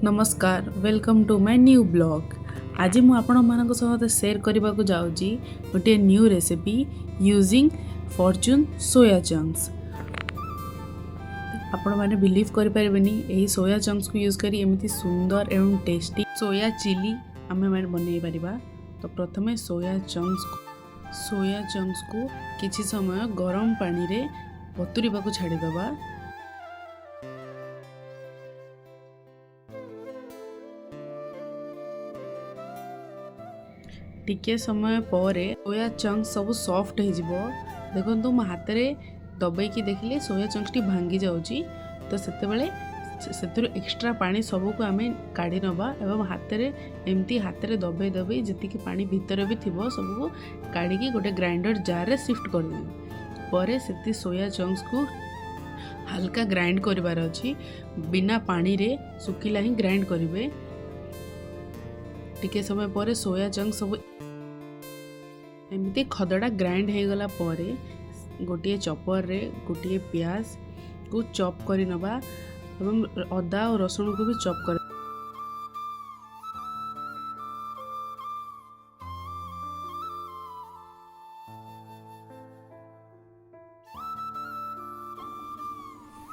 नमस्कार welcome to my new blog. आज मु आपण मानक सहित शेयर करने को जाऊँगी गोटे new recipe using Fortune soya chunks. आपण मैंने बिलीव करें यही सोया चंक्स को यूज करी एमती सुंदर एवं टेस्टी सोया चिली आम मैंने बनई पार। तो प्रथमे सोया चंक्स को किछि समय गरम पानी रे बतुरिबा को छाड़ीदबा। टिके समय पर सोया चंक्स सब सॉफ्ट हो देखो मो हाथ में दबाई देखिले सोया चंक्स टी भांगी जाऊँगी। तो से एक्स्ट्रा पानी सबको आम काढ़ी नवा एवं हाथ में एमती हाथ में दबाई दबाई जी पानी भितर भी थी सबको काढ़ी गोटे ग्राइंडर जार शिफ्ट कर से सोया चंक्स को हल्का ग्राइंड करार अच्छी बिना पानी रे सुखिला ही ग्राइंड करेंगे। टिके समय पर सोया चंक्स सब एमती खदड़ा ग्राइंड हो गला पर गोटे चॉपर रे गोटे प्याज को चॉप कर नवा एवं अदा और रसुण को भी चॉप कर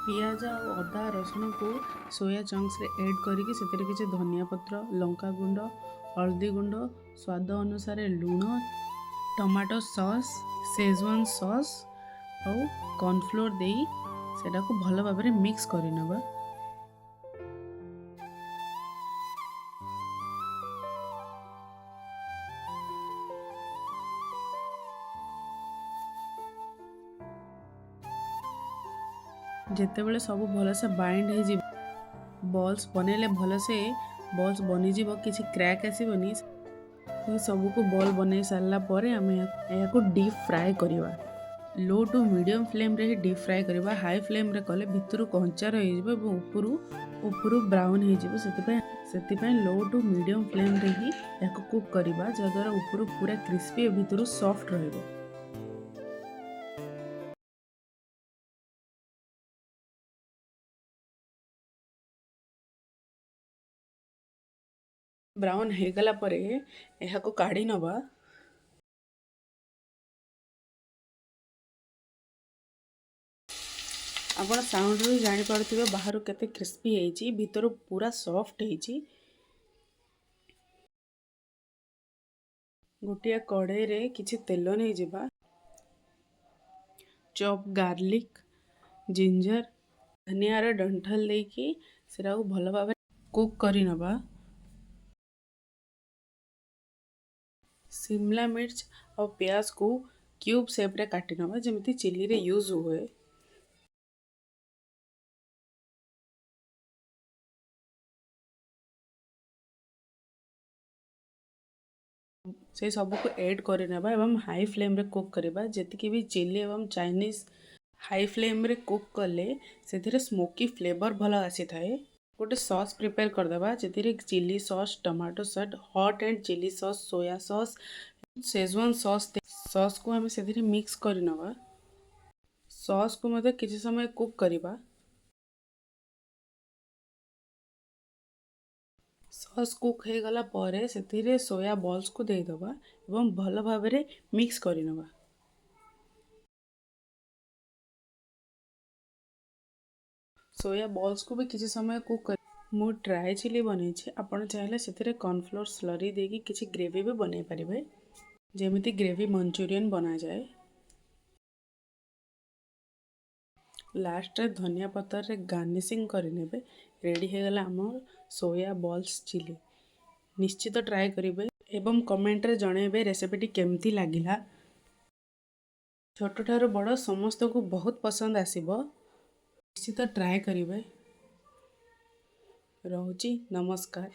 पियाज और अदा रसुण को सोया चंक्स रे ऐड करके से किसी धनिया पत्र लंका गुंड हल्दी गुंड स्वाद अनुसार लुण टमाटो सॉस शेजवान सॉस और कॉर्नफ्लोर दे सेटा को भल भाव में मिक्स कर नवा। जेतेबेले सब भल से बाइंड हो बॉल्स बनैले भल से बॉल्स बनी जीव किसी क्रैक आसबनी। सबको बॉल बन सारा पर आम या डीप फ्राए करवा। लो टू मीडियम फ्लेम रे ही डीप फ्राए करवा। हाई फ्लेम रे कले भितर कंचा रही ऊपर ब्राउन हो लो टू मीडियम फ्लेम रे ही या कुक करवा जद्वारा ऊपर पूरा क्रिस्पी भितर सॉफ्ट रहिबो। ब्राउन हो गला परे यह को काढ़ी नवा। आपण साउंड रू जानि पारुथिबे बाहर केते क्रिस्पी हेची भीतर पूरा सॉफ्ट हेची। गोटिया कढ़ाई रे किछि तेल नहीं जिबा चॉप गार्लिक जिंजर धनियार डंठल देकी सेरा भल भाव कुक करी नबा। शिमला मिर्च और प्याज को क्यूब शेप रे काटी नबा जेमती चिली रे यूज हुए। से सबको ऐड कर नेबा एवं हाई फ्लेम रे कुक करबा। जेतिकी भी चिली एवं चाइनीज हाई फ्लेम रे कुक कले से स्मोकी फ्लेवर भल आसी थाए। गोटे सॉस प्रिपेयर करदेबा जेतिरे chilli sauce tomato sauce hot and chilli sauce soya sauce Szechuan sauce को हमें से मिक्स कर नवा। सॉस को मतलब किसी समय कुक करवा। सॉस कुक हो गला पर से सोया बॉल्स को देदबा एवं भल भाव में मिक्स कर नवा। सोया बॉल्स को भी किसी समय कुक कर मु ड्राई चिली बनई आपण चाहिए से कॉर्नफ्लोर स्लरी देकी किसी ग्रेवी भी बनई पारे जेमिति ग्रेवी मंचूरियन बना जाए। लास्ट रे धनिया पतर रे गार्निशिंग करने रेडी हो गला आम सोया बॉल्स चिली। निश्चित ट्राए करेंगे एवं कमेंट रे जणेबे रेसिपीटी केमती लागिला। छोट ठारू बड़ समस्त को बहुत पसंद आसीबो। निश्चित ट्राए करेंगे। रहुची नमस्कार।